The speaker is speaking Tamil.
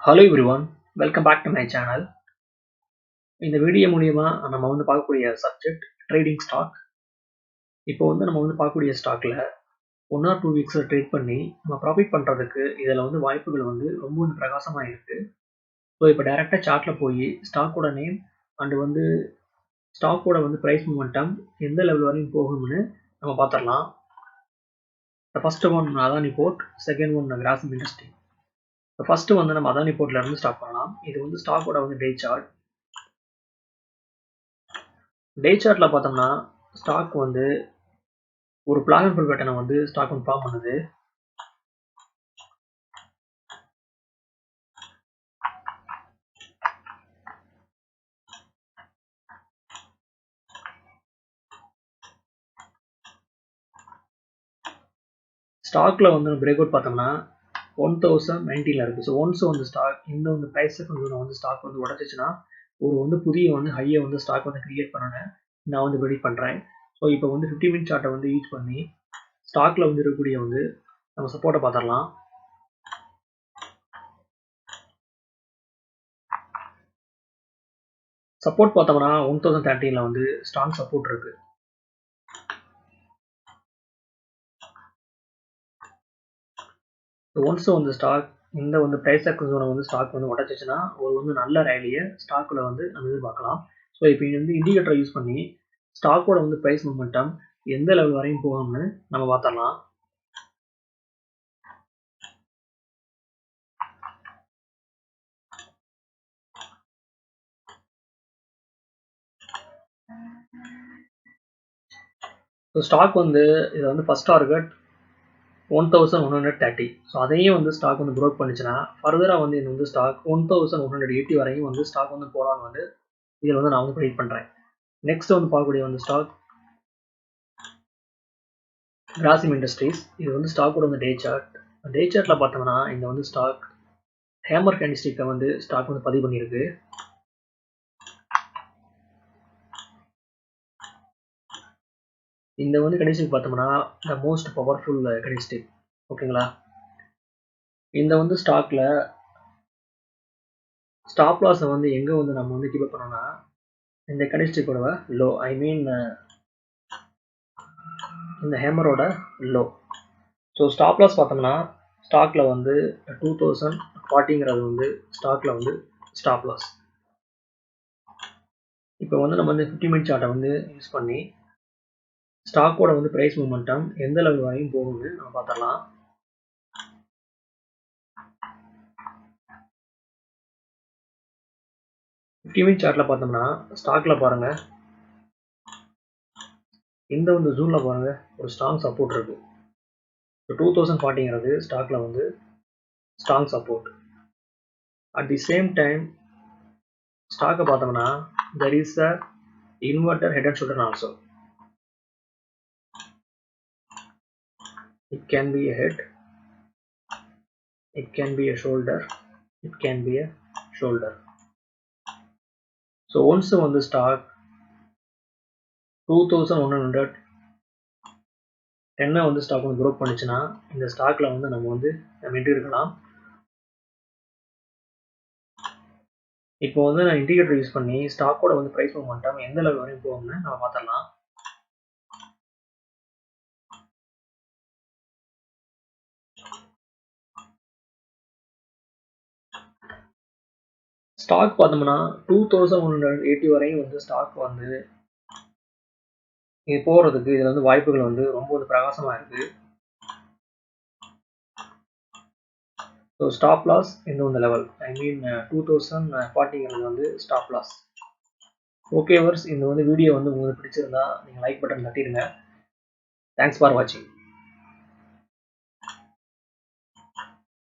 Hello everyone, welcome back to my channel. இந்த வீடியோ மூலியமா நம்ம பார்க்கக்கூடிய சப்ஜெக்ட் ட்ரேடிங் ஸ்டாக். இப்போ நம்ம பார்க்கக்கூடிய ஸ்டாக்ல 1 or 2 வீக்ஸ் ட்ரேட் பண்ணி நம்ம ப்ராஃபிட் பண்றதுக்கு இதுல வாய்ப்புகள் ரொம்ப பிரகாசமா இருக்கு. ஸோ இப்போ டைரக்டா சார்ட்ல போய் ஸ்டாக்கோட நேம் அண்ட் ஸ்டாக்கோட பிரைஸ் மூமெண்டம் எந்த லெவல் வரையும் போகும்னு நம்ம பார்த்துடலாம். First one Adani port, second one Grasim industry. First நம்ம அதானி போர்ட்ல இருந்து ஸ்டார்ட் பண்ணலாம். இது ஸ்டாக்கோட டே சார்ட். டே சார்ட்ல பார்த்தோம்னா ஸ்டாக் ஒரு பிளாக் அண்ட் ஃபுல் பேட்டர்னை ஸ்டாக் ஃபார்ம் பண்ணுது. ஸ்டாக்ல பிரேக் அவுட் பார்த்தோம்னா 1090ல இருக்கு. ஸோ ஒன்ஸ் ஸ்டாக் இந்த பிரைஸ் ஸ்டாக் உடச்சிச்சுன்னா ஒரு புதிய ஹையை ஸ்டாக் கிரியேட் பண்ணணும் நான் ப்ரெடிக்ட் பண்றேன். ஸோ இப்போ 50 மினிட் சார்ட்டை யூஸ் பண்ணி ஸ்டாக்ல இருக்கக்கூடிய நம்ம சப்போர்ட்டை பார்த்துடலாம். சப்போர்ட் பார்த்தோம்னா 1013ல ஸ்ட்ராங் சப்போர்ட் இருக்கு. ஒன்ஸ் ஸ்டாக் இந்த பிரைஸ் ஆக்சன் ஜோனை ஸ்டாக் உடச்சிச்சுன்னா ஒரு நல்ல ரேலியை ஸ்டாக்ல நம்ம எதிர்பார்க்கலாம். ஸோ இப்போ இண்டிகேட்டரை யூஸ் பண்ணி ஸ்டாக்கோட பிரைஸ் மூமெண்டம் எந்த லெவல் வரையும் போகும்னு நம்ம பார்த்துடலாம். ஸ்டாக் இது ஃபர்ஸ்ட் டார்கெட் 1130. ஸோ அதையும் ஸ்டாக் ப்ரோக் பண்ணிச்சுன்னா ஃபர்தராக இந்த ஸ்டாக் 1180 வரையும் ஸ்டாக் போகலான்னு இதில் நான் ப்ரெடிக்ட் பண்ணுறேன். நெக்ஸ்ட் பார்க்கக்கூடிய ஸ்டாக் கிராசிம் இண்டஸ்ட்ரீஸ். இது ஸ்டாக்கோட டே சார்ட். டே சார்ட்ல பார்த்தோம்னா இந்த ஸ்டாக் ஹேமர் கேண்டிஸ்டிக்கை ஸ்டாக் பதிவு பண்ணியிருக்கு. இந்த கேண்டிஸ்டிக் பார்த்தோம்னா த மோஸ்ட் பவர்ஃபுல் கேண்டிஸ்டிக். ஓகேங்களா? இந்த ஸ்டாக்ல ஸ்டாப் லாஸ் எங்க நம்ம கீப் பண்ணோம்னா இந்த கேண்டிஸ்டிக்கோட லோ, ஐ மீன் இந்த ஹேமரோட லோ. ஸோ ஸ்டாப் லாஸ் பார்த்தோம்னா ஸ்டாக்ல 2040ங்கிறது ஸ்டாக்ல ஸ்டாப் லாஸ். இப்போ நம்ம 50 மினிட் சார்ட்டை யூஸ் பண்ணி ஸ்டாக்கோட பிரைஸ் மூமெண்டம் எந்த லெவல் வரையும் போகும்னு நம்ம பார்த்துடலாம். மினிட் சார்ட்ல பார்த்தோம்னா ஸ்டாக்ல பாருங்க, இந்த ஜூன்ல பாருங்க ஒரு ஸ்ட்ராங் சப்போர்ட் இருக்கு. 2040ங்கிறது ஸ்டாக்ல strong support. At the same time ஸ்டாக்கை பார்த்தோம்னா there is a inverted head and shoulder also. It can be a head, it can be a shoulder, it can be a shoulder. So once stock 2100 என்ன ஸ்டாக் ப்ரோக் பண்ணிச்சுன்னா இந்த ஸ்டாக்ல நம்ம என்ட்ரி எடுக்கலாம். இப்போ நான் இண்டிகேட்டர் யூஸ் பண்ணி ஸ்டாக்கோட பிரைஸ் மூமெண்டம் எந்த லெவல் வரையும் போகும்னு நம்ம பார்த்துடலாம். ஸ்டாக் பார்த்தோம்னா 2180 வரையும் ஸ்டாக் இது போறதுக்கு இதுல வாய்ப்புகள் ரொம்ப பிரகாசமா இருக்கு. ஸோ ஸ்டாப் லாஸ் இந்த லெவல், ஐ மீன் 2040ங்கிறது ஸ்டாப் லாஸ். ஓகே வர்ஸ், இந்த வீடியோ உங்களுக்கு பிடிச்சிருந்தா நீங்கள் லைக் பட்டன் தட்டிடுங்க. தேங்க்ஸ் ஃபார் வாட்சிங்.